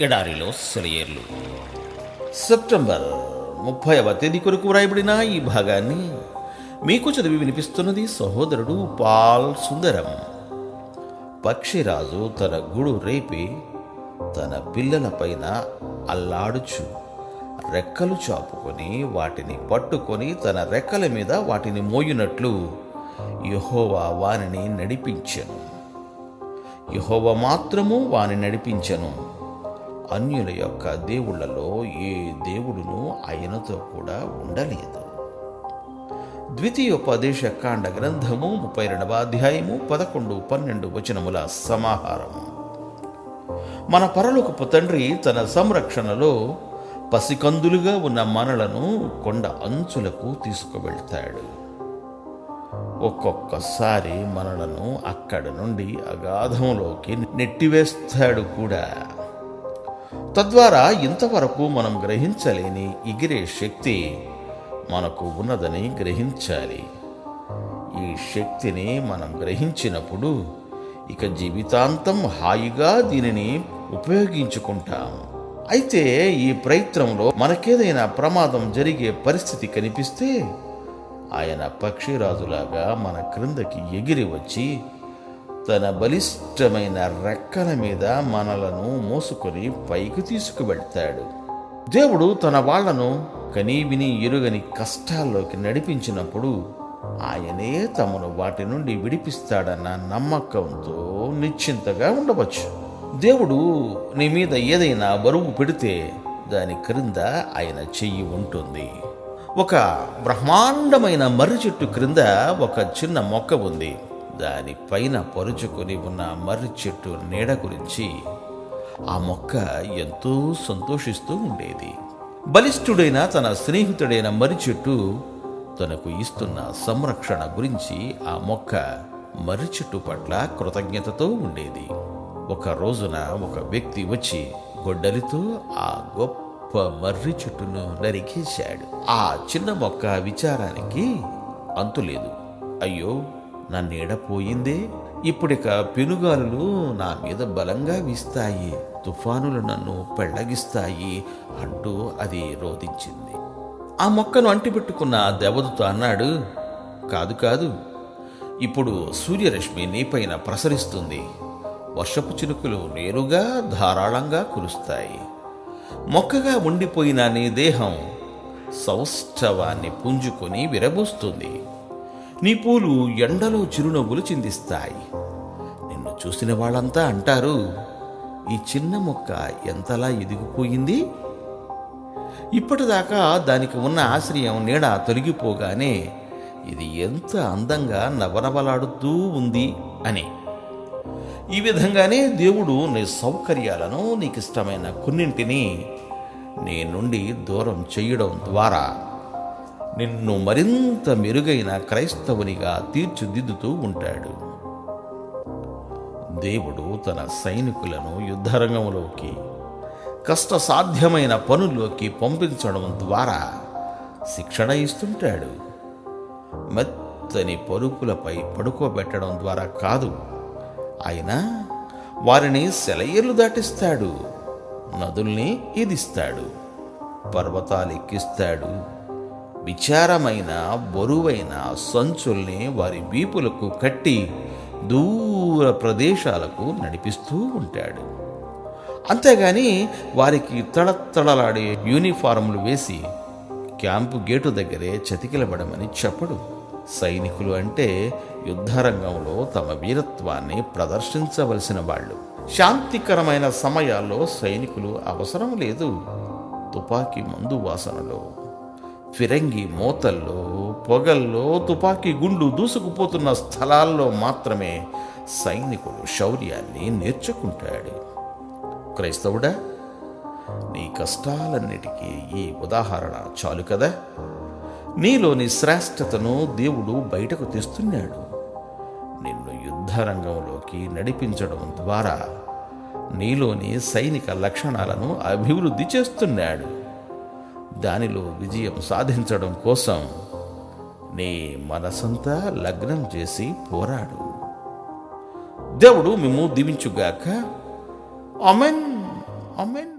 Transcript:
ఎడారిలో సెలయేర్లు. సెప్టెంబర్ 30వ తేదీ కొరకు వ్రాయబడిన ఈ భాగాన్ని మీకు చదివి వినిపిస్తున్నది సహోదరుడు పాల్ సుందరం. పక్షిరాజు తన గూడు రేపి తన పిల్లలపైన అల్లాడుచు రెక్కలు చాపుకొని వాటిని పట్టుకొని తన రెక్కల మీద వాటిని మోయునట్లు యెహోవా వానిని నడిపించెను. యెహోవా మాత్రము వాని నడిపించెను. అన్యుల యొక్క దేవుళ్లలో ఏ దేవుడును ఆయనతో కూడా ఉండలేదు. ద్వితీయోపదేశ కాండ గ్రంథము 32వ అధ్యాయము 11-12 వచనముల సమాహారము. మన పరలోకపు తండ్రి తన సంరక్షణలో పసికందులుగా ఉన్న మనలను కొండ అంచులకు తీసుకువెళ్తాడు. ఒక్కొక్కసారి మనలను అక్కడి నుండి అగాధంలోకి నెట్టివేస్తాడు కూడా. తద్వారా ఇంతవరకు మనం గ్రహించలేని ఎగిరే శక్తి మనకు ఉన్నదని గ్రహించాలి. ఈ శక్తిని మనం గ్రహించినప్పుడు ఇక జీవితాంతం హాయిగా దీనిని ఉపయోగించుకుంటాం. అయితే ఈ ప్రయత్నంలో మనకేదైనా ప్రమాదం జరిగే పరిస్థితి కనిపిస్తే ఆయన పక్షిరాజులాగా మన క్రిందకి ఎగిరి వచ్చి తన బలిష్టమైన రెక్కల మీద మనలను మోసుకొని పైకి తీసుకువెళ్తాడు. దేవుడు తన వాళ్లను కనీవిని ఎరుగని కష్టాల్లోకి నడిపించినప్పుడు ఆయనే తమను వాటి నుండి విడిపిస్తాడన్న నమ్మకంతో నిశ్చింతగా ఉండవచ్చు. దేవుడు నీ మీద ఏదైనా బరువు పెడితే దాని క్రింద ఆయన చెయ్యి ఉంటుంది. ఒక బ్రహ్మాండమైన మర్రి చెట్టు క్రింద ఒక చిన్న మొక్క ఉంది. దాని పైన పరుచుకొని ఉన్న మర్రి చెట్టు నీడ గురించి ఆ మొక్క ఎంతో సంతోషిస్తూ ఉండేది. బలిష్ఠుడైన తన స్నేహితుడైన మర్రి చెట్టు తనకు ఇస్తున్న సంరక్షణ గురించి ఆ మొక్క మర్రి చెట్టు పట్ల కృతజ్ఞతతో ఉండేది. ఒక రోజున ఒక వ్యక్తి వచ్చి గొడ్డలితో ఆ గొప్ప మర్రి చెట్టును నరికేశాడు. ఆ చిన్న మొక్క విచారానికి అంతులేదు. అయ్యో, నా నీడ పోయిందే, ఇప్పుడిక పెనుగాలులు నా మీద బలంగా వీస్తాయి, తుఫానులు నన్ను పెళ్లగిస్తాయి అంటూ అది రోధించింది. ఆ మొక్కను అంటిపెట్టుకున్న దేవదూత అన్నాడు, కాదు కాదు, ఇప్పుడు సూర్యరశ్మి నీపైన ప్రసరిస్తుంది, వర్షపు చినుకులు నేరుగా ధారాళంగా కురుస్తాయి. మొక్కగా ఉండిపోయిన నీ దేహం సౌష్ఠవాన్ని పుంజుకొని విరబూస్తుంది. నీ పూలు ఎండలో చిరునవ్వులు చిందిస్తాయి. నిన్ను చూసిన వాళ్ళంతా అంటారు, ఈ చిన్న మొక్క ఎంతలా ఎదిగిపోయింది. ఇప్పటిదాకా దానికి ఉన్న ఆశ్రయం నీడ తొలగిపోగానే ఇది ఎంత అందంగా నవనవలాడుతూ ఉంది అని. ఈ విధంగానే దేవుడు నీ సౌకర్యాలను, నీకిష్టమైన కొన్నింటిని నీ నుండి దూరం చేయడం ద్వారా నిన్ను మరింత మెరుగైన క్రైస్తవునిగా తీర్చిదిద్దుతూ ఉంటాడు. దేవుడు తన సైనికులను యుద్ధరంగంలోకి, కష్టసాధ్యమైన పనుల్లోకి పంపించడం ద్వారా శిక్షణ ఇస్తుంటాడు. మెత్తని పరుపులపై పడుకోబెట్టడం ద్వారా కాదు, ఆయన వారిని సెలయేర్లు దాటిస్తాడు, నదుల్ని ఈదిస్తాడు, పర్వతాలు ఎక్కిస్తాడు, విచారమైన బరువైన సంచుల్ని వారి వీపులకు కట్టి దూర ప్రదేశాలకు నడిపిస్తూ ఉంటాడు. అంతేగాని వారికి తడతడలాడే యూనిఫారంలు వేసి క్యాంపు గేటు దగ్గరే చతికిలబడమని చెప్పడు. సైనికులు అంటే యుద్ధరంగంలో తమ వీరత్వాన్ని ప్రదర్శించవలసిన వాళ్ళు. శాంతికరమైన సమయాల్లో సైనికులు అవసరం లేదు. తుపాకీ మందు వాసనలో, ఫిరంగి మోతల్లో, పొగల్లో, తుపాకీ గుండు దూసుకుపోతున్న స్థలాల్లో మాత్రమే సైనికుడు శౌర్యాన్ని నేర్చుకుంటాడు. క్రైస్తవుడా, నీ కష్టాలన్నిటికీ ఈ ఉదాహరణ చాలు కదా. నీలోని శ్రేష్టతను దేవుడు బయటకు తెస్తున్నాడు. నిన్ను యుద్ధరంగంలోకి నడిపించడం ద్వారా నీలోని సైనిక లక్షణాలను అభివృద్ధి చేస్తున్నాడు. దానిలో విజయం సాధించడం కోసం నీ మనసంతా లగ్నం చేసి పోరాడు. దేవుడు మిమ్ము దీవించుగాక. ఆమెన్, ఆమేన్.